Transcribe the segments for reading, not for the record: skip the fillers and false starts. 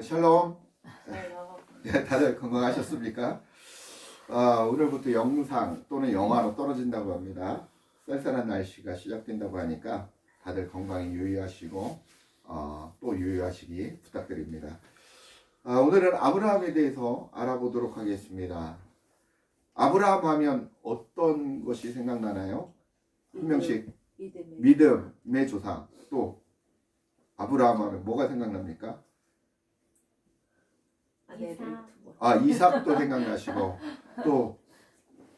샬롬. 샬롬. 네, 다들 건강하셨습니까? 오늘부터 영상 또는 영화로 떨어진다고 합니다. 쌀쌀한 날씨가 시작된다고 하니까 다들 건강히 유의하시고 또 유의하시기 부탁드립니다. 오늘은 아브라함에 대해서 알아보도록 하겠습니다. 아브라함 하면 어떤 것이 생각나나요? 한 명씩. 믿음의 조상. 또 아브라함 하면 뭐가 생각납니까? 아내를 두 번. 이삭도 생각나시고 또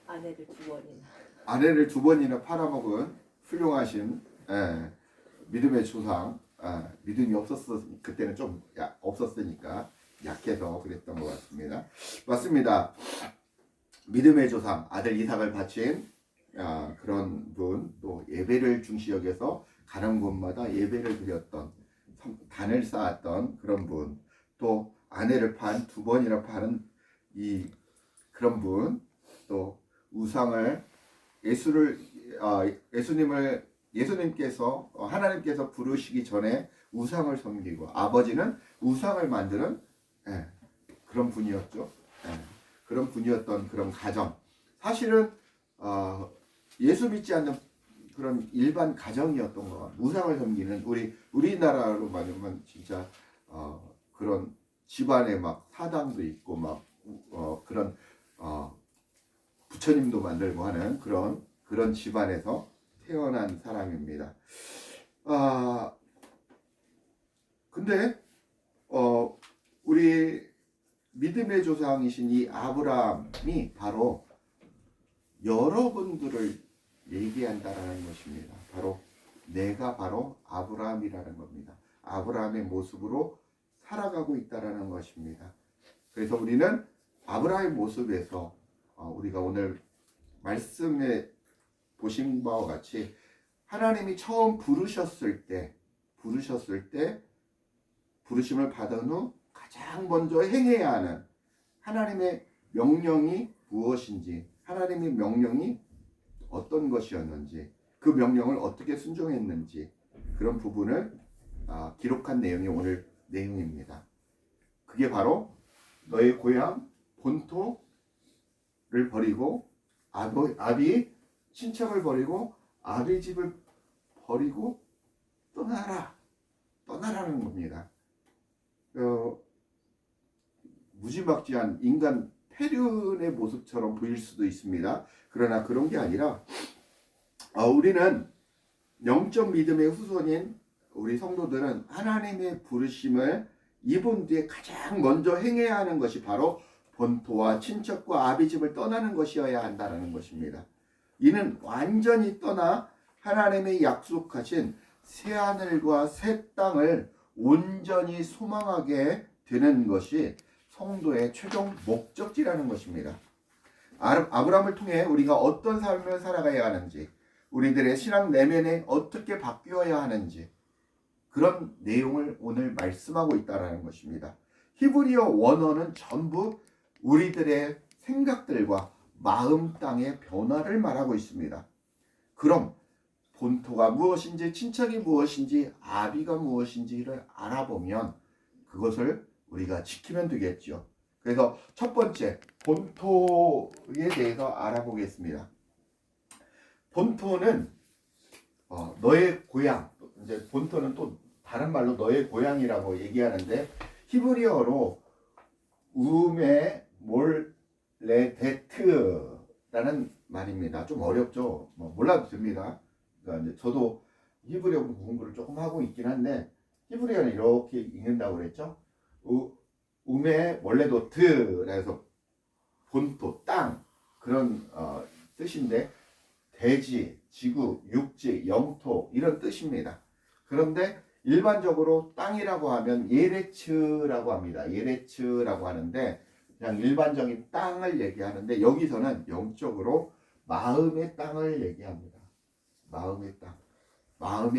아내를 두 번이나. 아내를 두 번이나 팔아먹은 훌륭하신 믿음의 조상. 믿음이 그때는 좀 없었으니까 약해서 그랬던 것 같습니다. 맞습니다. 믿음의 조상 아들 이삭을 바친 그런 분, 또 예배를 중시 여겨서 가는 곳마다 예배를 드렸던, 단을 쌓았던 그런 분, 또 아내를 두 번이나 파는 그런 분, 또 우상을 예수님께서 하나님께서 부르시기 전에 우상을 섬기고 아버지는 우상을 만드는 그런 분이었죠. 그런 분이었던 그런 가정. 사실은 예수 믿지 않는 그런 일반 가정이었던 것 같아요. 우상을 섬기는 우리나라로 말하면 진짜 그런 집안에 막 사당도 있고 막 그런 부처님도 만들고 하는 그런 집안에서 태어난 사람입니다. 근데 우리 믿음의 조상이신 이 아브라함이 바로 여러분들을 얘기한다라는 것입니다. 내가 바로 아브라함이라는 겁니다. 아브라함의 모습으로 살아가고 있다라는 것입니다. 그래서 우리는 아브라함의 모습에서 우리가 오늘 말씀에 보신 바와 같이 하나님이 처음 부르셨을 때 부르심을 받은 후 가장 먼저 행해야 하는 하나님의 명령이 무엇인지, 하나님의 명령이 어떤 것이었는지, 그 명령을 어떻게 순종했는지, 그런 부분을 기록한 내용이 오늘 내용입니다. 그게 바로 너의 고향 본토를 버리고 아비 친척을 버리고 아비 집을 버리고 떠나라는 겁니다. 무지막지한 인간 폐륜의 모습처럼 보일 수도 있습니다. 그러나 그런 게 아니라 우리는 영적 믿음의 후손인 우리 성도들은 하나님의 부르심을 입은 뒤에 가장 먼저 행해야 하는 것이 바로 본토와 친척과 아비집을 떠나는 것이어야 한다는 것입니다. 이는 완전히 떠나 하나님의 약속하신 새하늘과 새 땅을 온전히 소망하게 되는 것이 성도의 최종 목적지라는 것입니다. 아브라함을 통해 우리가 어떤 삶을 살아가야 하는지, 우리들의 신앙 내면에 어떻게 바뀌어야 하는지, 그런 내용을 오늘 말씀하고 있다는 것입니다. 히브리어 원어는 전부 우리들의 생각들과 마음 땅의 변화를 말하고 있습니다. 그럼 본토가 무엇인지, 친척이 무엇인지, 아비가 무엇인지를 알아보면 그것을 우리가 지키면 되겠죠. 그래서 첫 번째, 본토에 대해서 알아보겠습니다. 본토는 너의 고향, 이제 본토는 또 다른 말로 너의 고향이라고 얘기하는데, 히브리어로 우메 몰레데트라는 말입니다. 좀 어렵죠. 몰라도 됩니다. 그러니까 이제 저도 히브리어 공부를 조금 하고 있긴 한데, 히브리어는 이렇게 읽는다고 그랬죠. 우메 몰레도트, 그래서 본토, 땅, 그런 뜻인데, 대지, 지구, 육지, 영토, 이런 뜻입니다. 그런데 일반적으로 땅이라고 하면 예레츠라고 합니다. 예레츠라고 하는데, 그냥 일반적인 땅을 얘기하는데, 여기서는 영적으로 마음의 땅을 얘기합니다. 마음의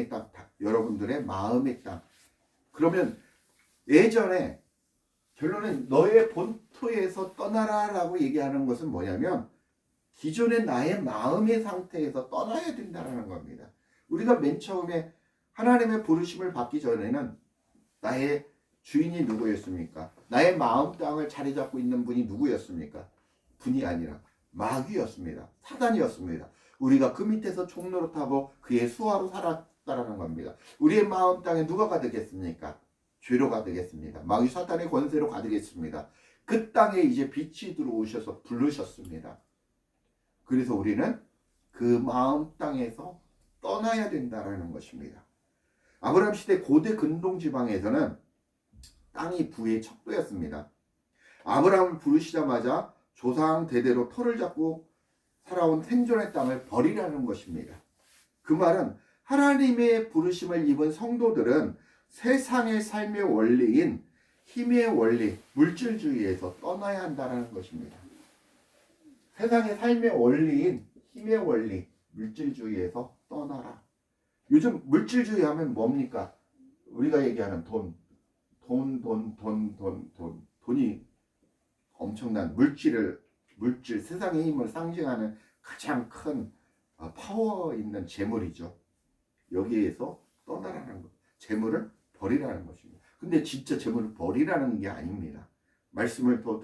땅, 여러분들의 마음의 땅. 그러면 예전에 결론은 너의 본토에서 떠나라라고 얘기하는 것은 뭐냐면, 기존의 나의 마음의 상태에서 떠나야 된다는 겁니다. 우리가 맨 처음에 하나님의 부르심을 받기 전에는 나의 주인이 누구였습니까? 나의 마음 땅을 자리 잡고 있는 분이 누구였습니까? 분이 아니라 마귀였습니다. 사단이었습니다. 우리가 그 밑에서 총노릇하고 그의 수하로 살았다라는 겁니다. 우리의 마음 땅에 누가 가득했습니까? 죄로 가득했습니다. 마귀 사단의 권세로 가득했습니다. 그 땅에 이제 빛이 들어오셔서 부르셨습니다. 그래서 우리는 그 마음 땅에서 떠나야 된다라는 것입니다. 아브라함 시대 고대 근동 지방에서는 땅이 부의 척도였습니다. 아브라함을 부르시자마자 조상 대대로 터를 잡고 살아온 생존의 땅을 버리라는 것입니다. 그 말은 하나님의 부르심을 입은 성도들은 세상의 삶의 원리인 힘의 원리, 물질주의에서 떠나야 한다는 것입니다. 세상의 삶의 원리인 힘의 원리, 물질주의에서 떠나라. 요즘 물질주의 하면 뭡니까? 우리가 얘기하는 돈이 엄청난 물질, 세상의 힘을 상징하는 가장 큰 파워 있는 재물이죠. 여기에서 떠나라는 것, 재물을 버리라는 것입니다. 근데 진짜 재물을 버리라는 게 아닙니다. 말씀을 또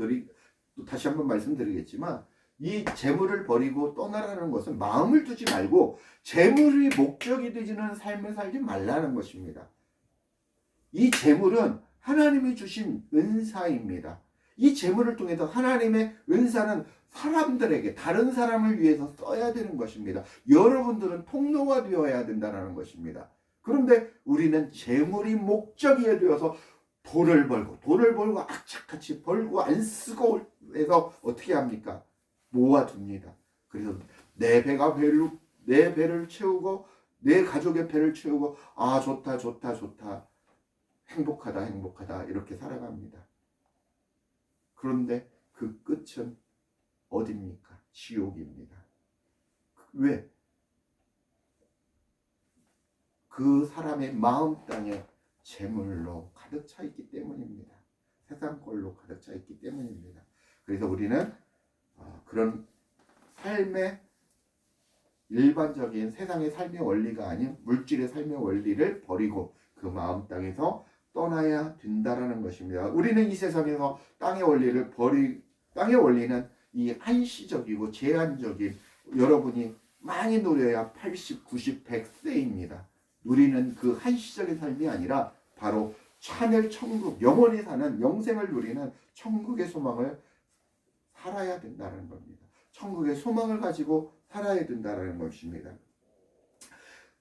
다시 한번 말씀드리겠지만, 이 재물을 버리고 떠나라는 것은 마음을 두지 말고 재물이 목적이 되지는 삶을 살지 말라는 것입니다. 이 재물은 하나님이 주신 은사입니다. 이 재물을 통해서 하나님의 은사는 사람들에게, 다른 사람을 위해서 써야 되는 것입니다. 여러분들은 통로가 되어야 된다는 것입니다. 그런데 우리는 재물이 목적이 되어서 돈을 벌고 악착같이 벌고 안 쓰고 해서 어떻게 합니까? 모아둡니다. 그래서 내 배를 채우고 내 가족의 배를 채우고 좋다 행복하다 이렇게 살아갑니다. 그런데 그 끝은 어디입니까? 지옥입니다. 왜? 그 사람의 마음 땅에 재물로 가득 차 있기 때문입니다. 세상 걸로 가득 차 있기 때문입니다. 그래서 우리는 그런 삶의 일반적인 세상의 삶의 원리가 아닌 물질의 삶의 원리를 버리고 그 마음 땅에서 떠나야 된다라는 것입니다. 우리는 이 세상에서 땅의 원리는 이 한시적이고 제한적인, 여러분이 많이 누려야 80, 90, 100세입니다. 누리는 그 한시적인 삶이 아니라 바로 하늘 천국, 영원히 사는 영생을 누리는 천국의 소망을 살아야 된다는 겁니다. 천국의 소망을 가지고 살아야 된다는 것입니다.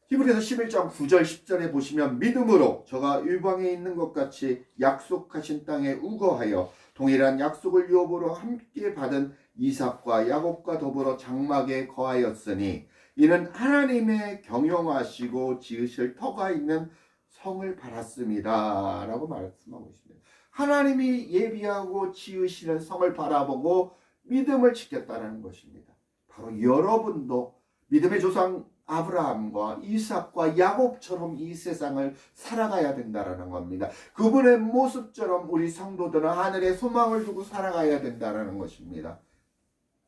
히브리서 11장 9절 10절에 보시면, 믿음으로 저가 유방에 있는 것 같이 약속하신 땅에 우거하여 동일한 약속을 유업으로 함께 받은 이삭과 야곱과 더불어 장막에 거하였으니 이는 하나님의 경영하시고 지으실 터가 있는 성을 바랐습니다 라고 말씀하고 있습니다. 하나님이 예비하고 지으시는 성을 바라보고 믿음을 지켰다는 것입니다. 바로 여러분도 믿음의 조상 아브라함과 이삭과 야곱처럼 이 세상을 살아가야 된다는 겁니다. 그분의 모습처럼 우리 성도들은 하늘에 소망을 두고 살아가야 된다는 것입니다.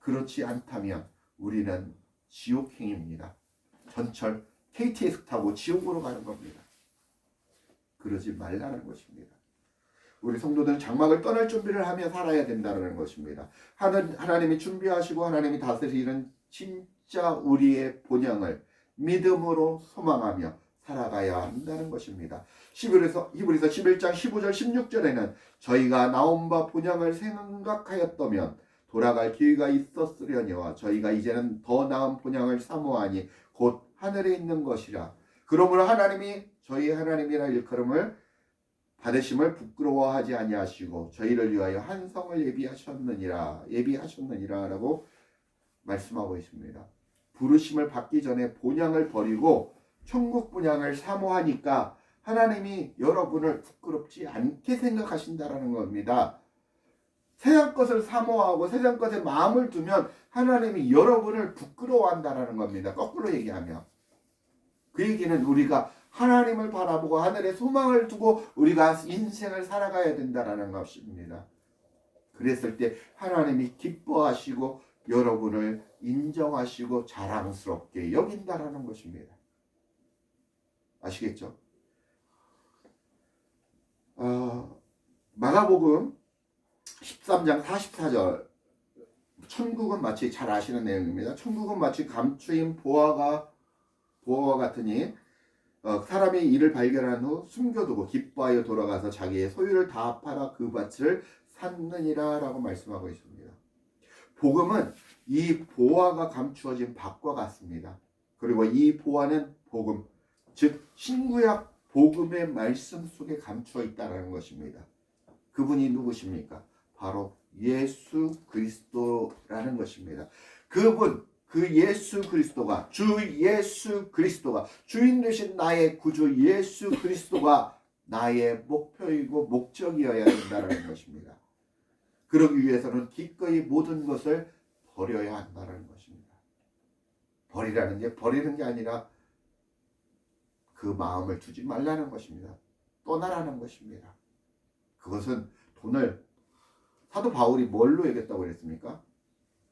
그렇지 않다면 우리는 지옥행입니다. 전철 KTX 타고 지옥으로 가는 겁니다. 그러지 말라는 것입니다. 우리 성도들은 장막을 떠날 준비를 하며 살아야 된다는 것입니다. 하나님이 준비하시고 하나님이 다스리는 진짜 우리의 본향을 믿음으로 소망하며 살아가야 한다는 것입니다. 히브리서 11장 15절 16절에는 저희가 나온 바 본향을 생각하였다면 돌아갈 기회가 있었으려니와 저희가 이제는 더 나은 본향을 사모하니 곧 하늘에 있는 것이라. 그러므로 하나님이 저희 하나님이라 일컬음을 받으심을 부끄러워하지 아니하시고 저희를 위하여 한 성을 예비하셨느니라 라고 말씀하고 있습니다. 부르심을 받기 전에 본향을 버리고 천국 본향을 사모하니까 하나님이 여러분을 부끄럽지 않게 생각하신다라는 겁니다. 세상 것을 사모하고 세상 것에 마음을 두면 하나님이 여러분을 부끄러워한다라는 겁니다. 거꾸로 얘기하면. 그 얘기는 우리가 하나님을 바라보고 하늘에 소망을 두고 우리가 인생을 살아가야 된다라는 것입니다. 그랬을 때 하나님이 기뻐하시고 여러분을 인정하시고 자랑스럽게 여긴다라는 것입니다. 아시겠죠? 마가복음 13장 44절. 천국은 마치 잘 아시는 내용입니다. 천국은 마치 감추인 보화와 같으니 사람이 이를 발견한 후 숨겨두고 기뻐하여 돌아가서 자기의 소유를 다 팔아 그 밭을 샀느니라 라고 말씀하고 있습니다. 복음은 이 보화가 감추어진 밭과 같습니다. 그리고 이 보화는 복음, 즉 신구약 복음의 말씀 속에 감추어 있다는 것입니다. 그분이 누구십니까? 바로 예수 그리스도라는 것입니다. 그분, 그 예수 그리스도가, 주 예수 그리스도가, 주인 되신 나의 구주 예수 그리스도가 나의 목표이고 목적이어야 된다는 것입니다. 그러기 위해서는 기꺼이 모든 것을 버려야 한다는 것입니다. 버리라는 게 버리는 게 아니라 그 마음을 두지 말라는 것입니다. 떠나라는 것입니다. 그것은 돈을, 사도 바울이 뭘로 얘기했다고 그랬습니까?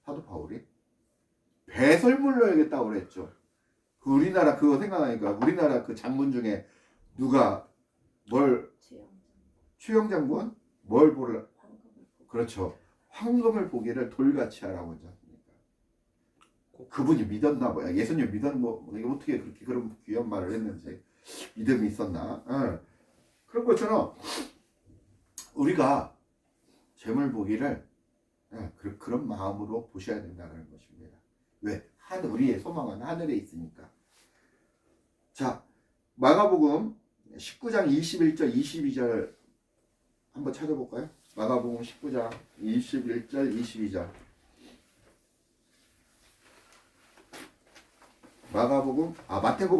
사도 바울이 배설물로 얘기했다고 그랬죠. 그 우리나라 그거 생각하니까 우리나라 그 장군 중에 누가 뭘, 최영 장군 뭘 보려, 그렇죠. 황금을 보기를 돌같이 하라고 하지 않습니까? 그분이 믿었나 봐요. 예수님 믿었는 거 어떻게 그렇게 그런 귀한 말을 했는지 믿음이 있었나? 그런 것처럼 우리가 재물 보기를 그런 마음으로 보셔야 된다는 것입니다. 왜? 우리의 소망은 하늘에 있으니까. 자, 마가복음 19장 21절 22절 한번 찾아볼까요? 마가복음 19장 21절 22절. 마태복음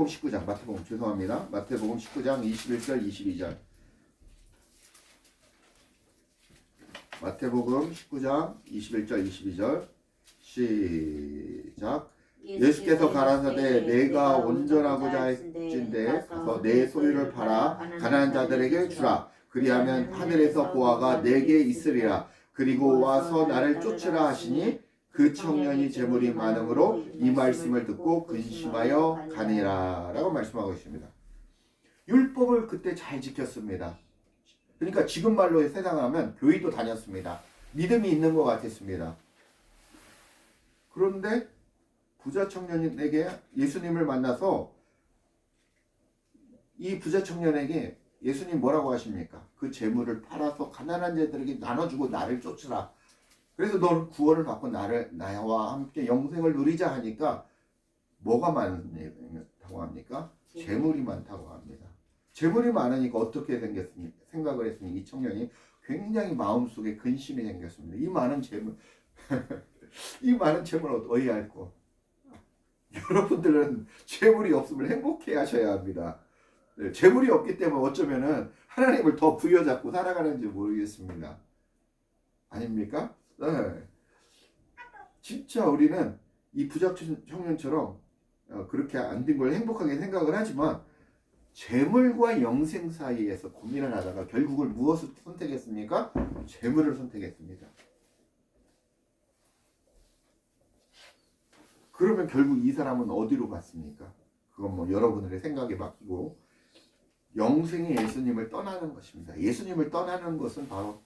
19장, 죄송합니다. 마태복음 19장 21절 22절. 마태복음 19장 21절 22절 시작. 예수께서 가라사대 내가 온전하고자 할진대 가서 내 소유를 팔아 가난한 자들에게 주라. 그리하면 하늘에서 보화가 내게 있으리라. 그리고 와서 나를 쫓으라 하시니 그 청년이 재물이 많음으로 이 말씀을 듣고 근심하여 가니라 라고 말씀하고 있습니다. 율법을 그때 잘 지켰습니다. 그러니까 지금 말로 세상을 하면 교회도 다녔습니다. 믿음이 있는 것 같았습니다. 그런데 부자 청년에게 예수님을 만나서 이 부자 청년에게 예수님 뭐라고 하십니까? 그 재물을 팔아서 가난한 자들에게 나눠주고 나를 쫓으라. 그래서 너는 구원을 받고 나와 함께 영생을 누리자 하니까 뭐가 많다고 합니까? 재물이 많다고 합니다. 재물이 많으니까 어떻게 생각을 했으니 이 청년이 굉장히 마음속에 근심이 생겼습니다. 이 많은 재물 이 많은 재물을 어디 할고? 여러분들은 재물이 없으면 행복해 하셔야 합니다. 재물이 없기 때문에 어쩌면은 하나님을 더 부여잡고 살아가는지 모르겠습니다. 아닙니까? 네. 진짜 우리는 이 부자 청년처럼 그렇게 안 된 걸 행복하게 생각을 하지만 재물과 영생 사이에서 고민을 하다가 결국은 무엇을 선택했습니까? 재물을 선택했습니다. 그러면 결국 이 사람은 어디로 갔습니까? 그건 뭐 여러분들의 생각에 맡기고 영생의 예수님을 떠나는 것입니다. 예수님을 떠나는 것은 바로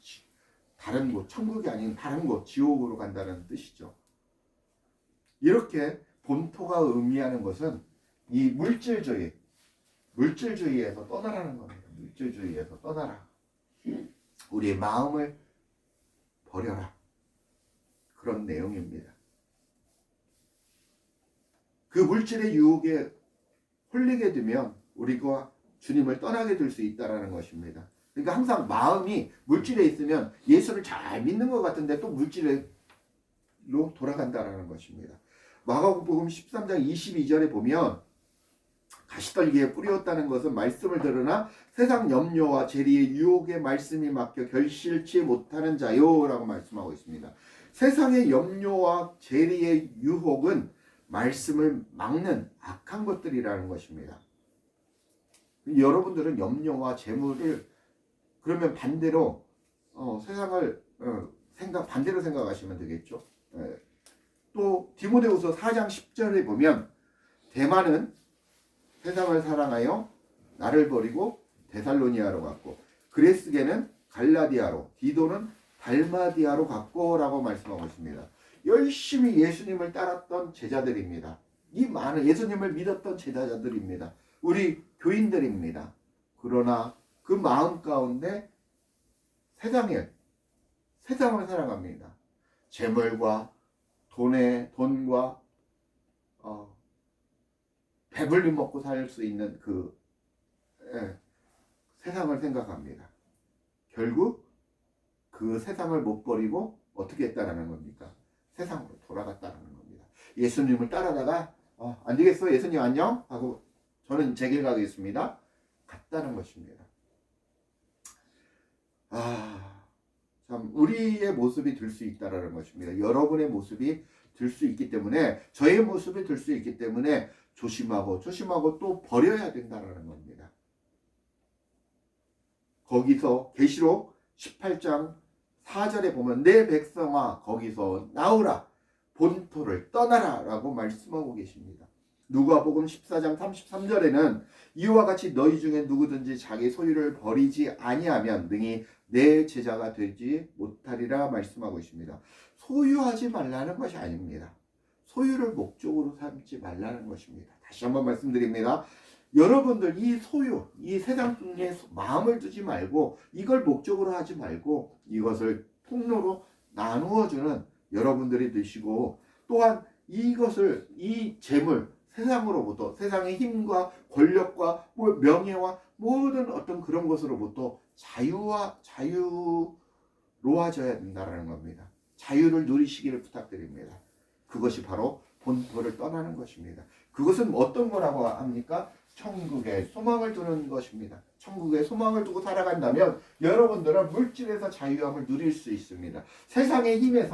다른 곳, 천국이 아닌 다른 곳, 지옥으로 간다는 뜻이죠. 이렇게 본토가 의미하는 것은 이 물질주의에서 떠나라는 겁니다. 물질주의에서 떠나라. 우리의 마음을 버려라. 그런 내용입니다. 그 물질의 유혹에 홀리게 되면 우리가 주님을 떠나게 될 수 있다는 것입니다. 그러니까 항상 마음이 물질에 있으면 예수를 잘 믿는 것 같은데 또 물질로 돌아간다는 것입니다. 마가복음 13장 22절에 보면 가시떨기에 뿌렸다는 것은 말씀을 들으나 세상 염려와 재리의 유혹에 말씀이 막혀 결실치 못하는 자요라고 말씀하고 있습니다. 세상의 염려와 재리의 유혹은 말씀을 막는 악한 것들이라는 것입니다. 여러분들은 염려와 재물을 그러면 반대로 세상을 반대로 생각하시면 되겠죠. 또 디모데후서 4장 10절에 보면 대만은 세상을 사랑하여 나를 버리고 데살로니아로 갔고 그레스게는 갈라디아로, 디도는 달마디아로 갔고라고 말씀하고 있습니다. 열심히 예수님을 따랐던 제자들입니다. 이 많은 예수님을 믿었던 제자들입니다. 우리 교인들입니다. 그러나 그 마음 가운데 세상을 살아갑니다. 재물과 돈과 배불리 먹고 살 수 있는 그 세상을 생각합니다. 결국 그 세상을 못 버리고 어떻게 했다라는 겁니까? 세상으로 돌아갔다는 겁니다. 예수님을 따라다가 안 되겠어 예수님 안녕 하고 저는 제 길 가겠습니다. 갔다는 것입니다. 참 우리의 모습이 될 수 있다라는 것입니다. 여러분의 모습이 될 수 있기 때문에 저의 모습이 될 수 있기 때문에 조심하고 또 버려야 된다라는 겁니다. 거기서 계시록 18장 4절에 보면 내 백성아 거기서 나오라 본토를 떠나라 라고 말씀하고 계십니다. 누가복음 14장 33절에는 이와 같이 너희 중에 누구든지 자기 소유를 버리지 아니하면 능히 내 제자가 되지 못하리라 말씀하고 있습니다. 소유하지 말라는 것이 아닙니다. 소유를 목적으로 삼지 말라는 것입니다. 다시 한번 말씀드립니다. 여러분들 이 소유, 이 세상에 마음을 두지 말고 이걸 목적으로 하지 말고 이것을 통로로 나누어주는 여러분들이 되시고 또한 이것을 이 재물, 세상으로부터 세상의 힘과 권력과 명예와 모든 어떤 그런 것으로부터 자유로워져야 된다는 겁니다. 자유를 누리시기를 부탁드립니다. 그것이 바로 본토를 떠나는 것입니다. 그것은 어떤 거라고 합니까? 천국에 소망을 두는 것입니다. 천국에 소망을 두고 살아간다면 여러분들은 물질에서 자유함을 누릴 수 있습니다. 세상의 힘의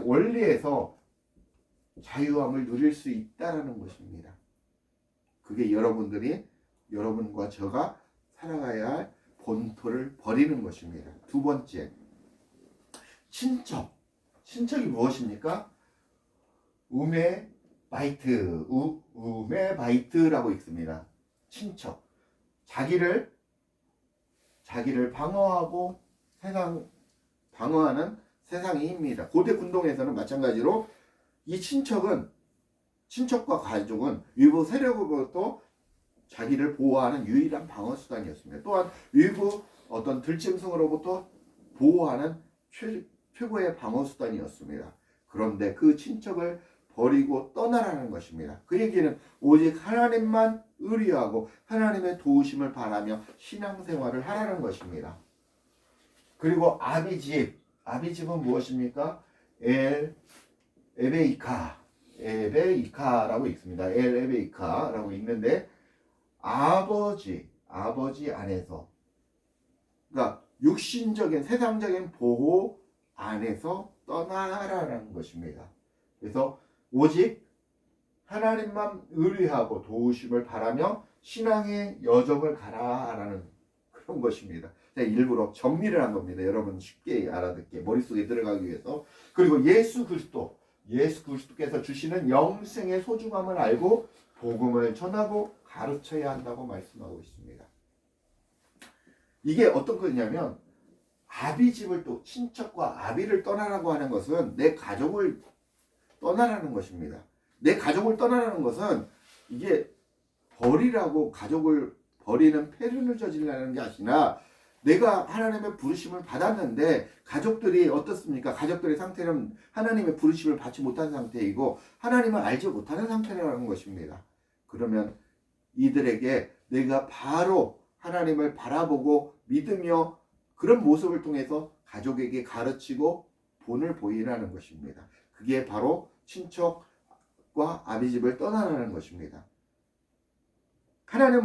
원리에서 자유함을 누릴 수 있다라는 것입니다. 그게 여러분과 저가 살아가야 할 본토를 버리는 것입니다. 두 번째, 친척이 무엇입니까? 우메바이트라고 있습니다. 친척. 자기를 방어하고 방어하는 세상의 힘입니다. 고대 군동에서는 마찬가지로 이 친척과 가족은 외부 세력으로부터 자기를 보호하는 유일한 방어 수단이었습니다. 또한 외부 어떤 들짐승으로부터 보호하는 최고의 방어 수단이었습니다. 그런데 그 친척을 버리고 떠나라는 것입니다. 그 얘기는 오직 하나님만 의뢰하고 하나님의 도우심을 바라며 신앙생활을 하라는 것입니다. 그리고 아비집은 무엇입니까? 에베이카라고 있습니다. 에베이카라고 있는데 아버지 안에서 그러니까 육신적인 세상적인 보호 안에서 떠나라는 것입니다. 그래서 오직 하나님만 의뢰하고 도우심을 바라며 신앙의 여정을 가라라는 그런 것입니다. 제가 일부러 정리를 한 겁니다. 여러분 쉽게 알아듣게 머릿속에 들어가기 위해서. 그리고 예수 그리스도께서 주시는 영생의 소중함을 알고 복음을 전하고 가르쳐야 한다고 말씀하고 있습니다. 이게 어떤 거냐면 아비집을 또 친척과 아비를 떠나라고 하는 것은 내 가족을 떠나라는 것입니다. 내 가족을 떠나라는 것은 이게 버리라고 가족을 버리는 폐륜을 저지르라는 게 아니라 내가 하나님의 부르심을 받았는데 가족들이 어떻습니까? 가족들의 상태는 하나님의 부르심을 받지 못한 상태이고 하나님을 알지 못하는 상태라는 것입니다. 그러면 이들에게 내가 바로 하나님을 바라보고 믿으며 그런 모습을 통해서 가족에게 가르치고 본을 보이라는 것입니다. 그게 바로 친척과 아비집을 떠나라는 것입니다.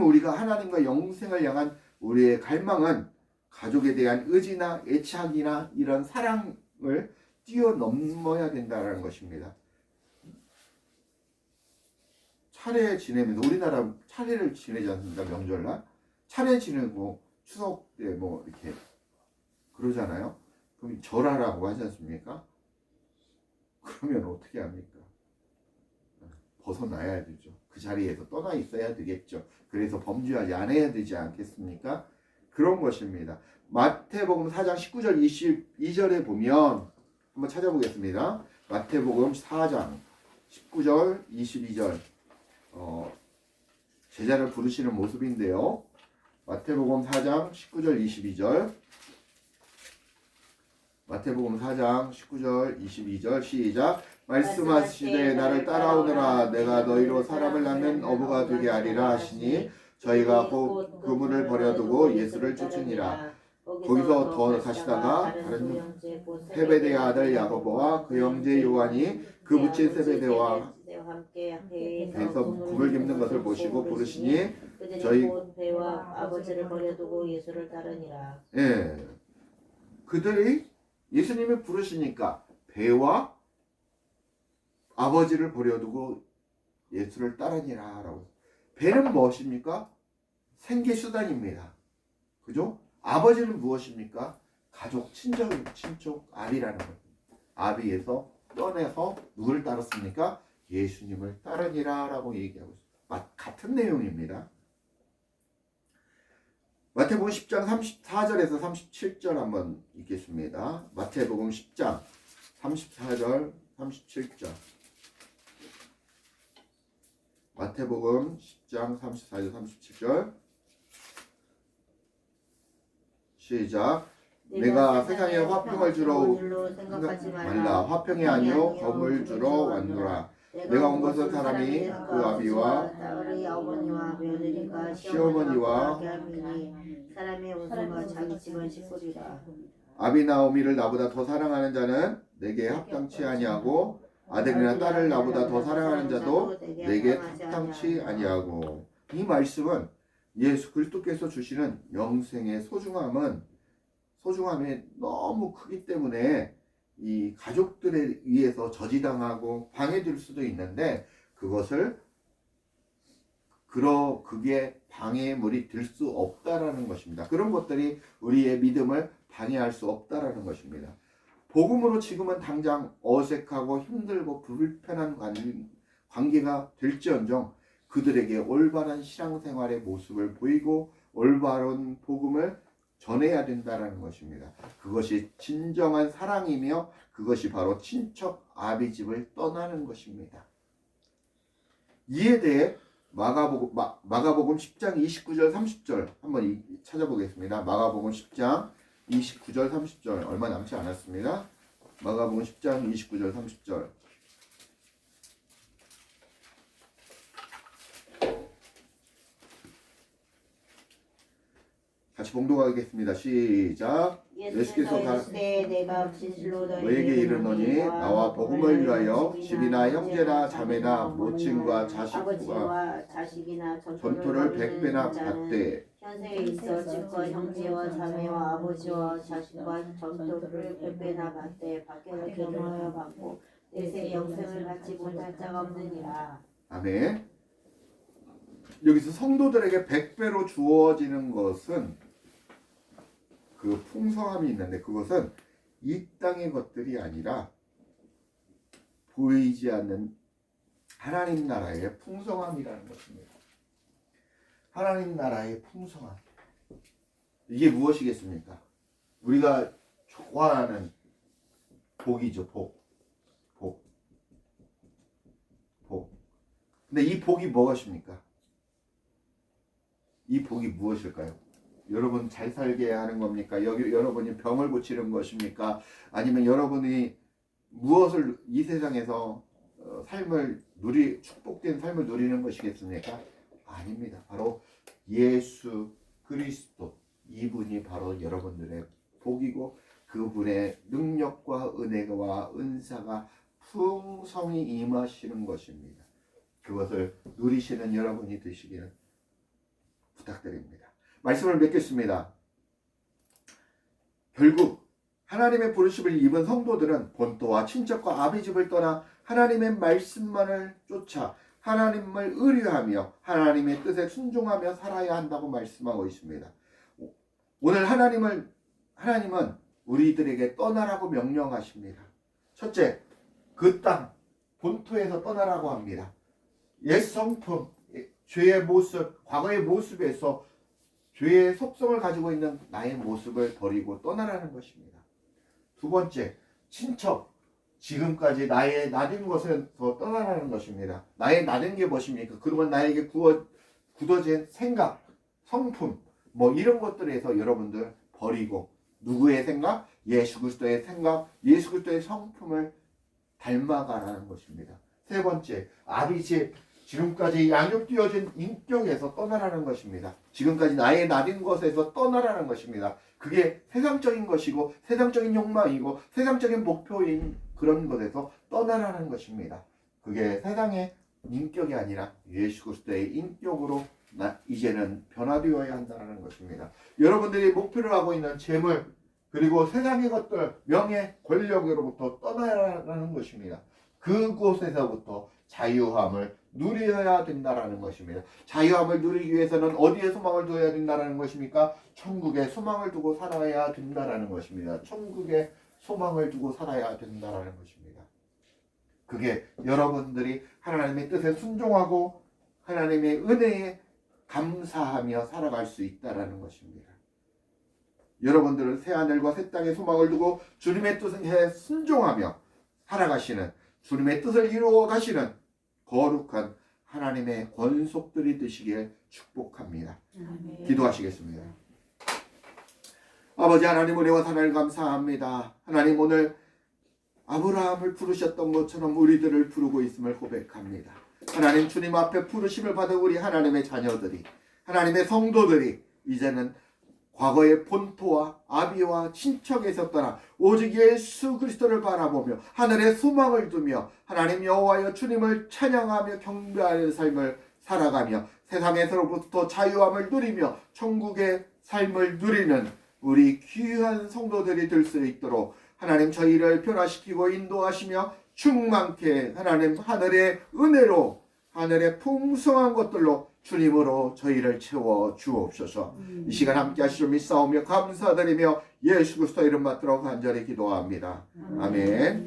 우리가 하나님과 영생을 향한 우리의 갈망은 가족에 대한 의지나 애착이나 이런 사랑을 뛰어넘어야 된다는 것입니다. 차례 지내면서 우리나라 차례를 지내지 않습니까? 명절날 차례 지내고 추석 때 뭐 이렇게 그러잖아요. 그럼 절하라고 하지 않습니까? 그러면 어떻게 합니까? 벗어나야 되죠. 그 자리에서 떠나 있어야 되겠죠. 그래서 범죄하지 않아야 되지 않겠습니까? 그런 것입니다. 마태복음 4장 19절 22절에 보면 한번 찾아보겠습니다. 마태복음 4장 19절 22절 제자를 부르시는 모습인데요. 마태복음 4장 19절 22절 마태복음 4장 19절 22절 시작. 말씀하시되 나를 따라오너라 내가 너희로 사람을 낳는 어부가 되게 하리라 하시니 저희가 곧 그물을 버려두고 예수를 쫓으니라. 거기서 더 가시다가 다른 세베대의 아들 야고보와 그 형제 요한이 그 부친 세베대와 배에서 그물 깁는 것을 보시고 부르시니 저희 배와 아버지를 버려두고 예수를 따르니라. 예, 그들이 예수님이 부르시니까 배와 아버지를 버려두고 예수를 따르니라 라고. 배는 무엇입니까? 생계수단입니다. 그죠? 아버지는 무엇입니까? 가족, 친족, 아비라는 거예요. 아비에서 떠내서 누구를 따랐습니까? 예수님을 따르니라 라고 얘기하고 있어요. 같은 내용입니다. 마태복음 10장 34절에서 37절 한번 읽겠습니다. 마태복음 10장 34절 37절 마태복음 10장 34절 37절 시작. 내가 세상에 화평을 주러 생각하지 말라. 화평이 아니요 검을 주러 왔노라. 내가 온 것은 사람이 그 아비와 딸의 어머니와 며느리가 시어머니와 사람의 원수가 자기 집을 식구리라. 아비 나오미를 나보다 더 사랑하는 자는 내게 합당치 아니하고 아들이나 딸을 나보다 더 사랑하는 자도 내게 합당치 아니하고. 이 말씀은 예수 그리스도께서 주시는 영생의 소중함이 너무 크기 때문에 이 가족들에 의해서 저지당하고 방해될 수도 있는데 그게 방해물이 될 수 없다라는 것입니다. 그런 것들이 우리의 믿음을 방해할 수 없다라는 것입니다. 복음으로 지금은 당장 어색하고 힘들고 불편한 관계가 될지언정 그들에게 올바른 신앙생활의 모습을 보이고 올바른 복음을 전해야 된다는 것입니다. 그것이 진정한 사랑이며 그것이 바로 친척 아비집을 떠나는 것입니다. 이에 대해 마가복음 10장 29절 30절 한번 찾아보겠습니다. 마가복음 10장 29절 30절 얼마 남지 않았습니다. 마가복음 10장 29절 30절 같이 봉독하겠습니다. 시작. 예수께서 내가 진실로 너에게 이르노니 나와 복음을 위하여 집이나 형제나 자매나 모친과 아버지와 자식이나 전토를 100배나 받되 현세에 있어 집과 형제와 자매와 아버지와 자식과 전토를 100배나 받되 밖에서 경험하여 받고 내세 영생을 받지 못할 자가 없느니라. 아멘. 여기서 성도들에게 100배로 주어지는 것은 그 풍성함이 있는데 그것은 이 땅의 것들이 아니라 보이지 않는 하나님 나라의 풍성함이라는 것입니다. 하나님 나라의 풍성함. 이게 무엇이겠습니까? 우리가 좋아하는 복이죠. 복. 근데 이 복이 무엇입니까? 이 복이 무엇일까요? 여러분 잘 살게 하는 겁니까? 여러분이 병을 고치는 것입니까? 아니면 여러분이 무엇을 이 세상에서 축복된 삶을 누리는 것이겠습니까? 아닙니다. 바로 예수 그리스도, 이분이 바로 여러분들의 복이고 그분의 능력과 은혜와 은사가 풍성히 임하시는 것입니다. 그것을 누리시는 여러분이 되시기를 부탁드립니다. 말씀을 맺겠습니다. 결국 하나님의 부르심을 입은 성도들은 본토와 친척과 아비집을 떠나 하나님의 말씀만을 쫓아 하나님을 의뢰하며 하나님의 뜻에 순종하며 살아야 한다고 말씀하고 있습니다. 오늘 하나님은 우리들에게 떠나라고 명령하십니다. 첫째, 그 땅 본토에서 떠나라고 합니다. 옛 성품, 죄의 모습, 과거의 모습에서 죄의 속성을 가지고 있는 나의 모습을 버리고 떠나라는 것입니다. 두 번째, 친척. 지금까지 나의 나된 것에서 떠나라는 것입니다. 나의 나된 게 무엇입니까? 그동안 나에게 굳어진 생각, 성품, 뭐 이런 것들에서 여러분들 버리고 누구의 생각? 예수 그리스도의 생각, 예수 그리스도의 성품을 닮아가라는 것입니다. 세 번째, 아비집. 지금까지 양육되어진 인격에서 떠나라는 것입니다. 지금까지 나의 나된 것에서 떠나라는 것입니다. 그게 세상적인 것이고 세상적인 욕망이고 세상적인 목표인 그런 것에서 떠나라는 것입니다. 그게 세상의 인격이 아니라 예수 그리스도의 인격으로 이제는 변화되어야 한다는 것입니다. 여러분들이 목표를 하고 있는 재물 그리고 세상의 것들, 명예, 권력으로부터 떠나라는 것입니다. 그곳에서부터 자유함을 누려야 된다라는 것입니다. 자유함을 누리기 위해서는 어디에 소망을 두어야 된다라는 것입니까? 천국에 소망을 두고 살아야 된다라는 것입니다. 천국에 소망을 두고 살아야 된다라는 것입니다. 그게 여러분들이 하나님의 뜻에 순종하고 하나님의 은혜에 감사하며 살아갈 수 있다라는 것입니다. 여러분들은 새 하늘과 새 땅에 소망을 두고 주님의 뜻에 순종하며 살아가시는 주님의 뜻을 이루어 가시는 거룩한 하나님의 권속들이 되시길 축복합니다. 아멘. 기도하시겠습니다. 아버지 하나님 은혜와 사랑을 감사합니다. 하나님 오늘 아브라함을 부르셨던 것처럼 우리들을 부르고 있음을 고백합니다. 하나님 주님 앞에 부르심을 받은 우리 하나님의 자녀들이 하나님의 성도들이 이제는 과거의 본토와 아비와 친척에서 떠나 오직 예수 그리스도를 바라보며 하늘의 소망을 두며 하나님 여호와여 주님을 찬양하며 경배하는 삶을 살아가며 세상에서로부터 자유함을 누리며 천국의 삶을 누리는 우리 귀한 성도들이 될 수 있도록 하나님 저희를 변화시키고 인도하시며 충만케 하나님 하늘의 은혜로 하늘의 풍성한 것들로 주님으로 저희를 채워 주옵소서. 이 시간 함께 하시려 믿사오며 감사드리며 예수 그리스도 이름 받들어 간절히 기도합니다. 아멘.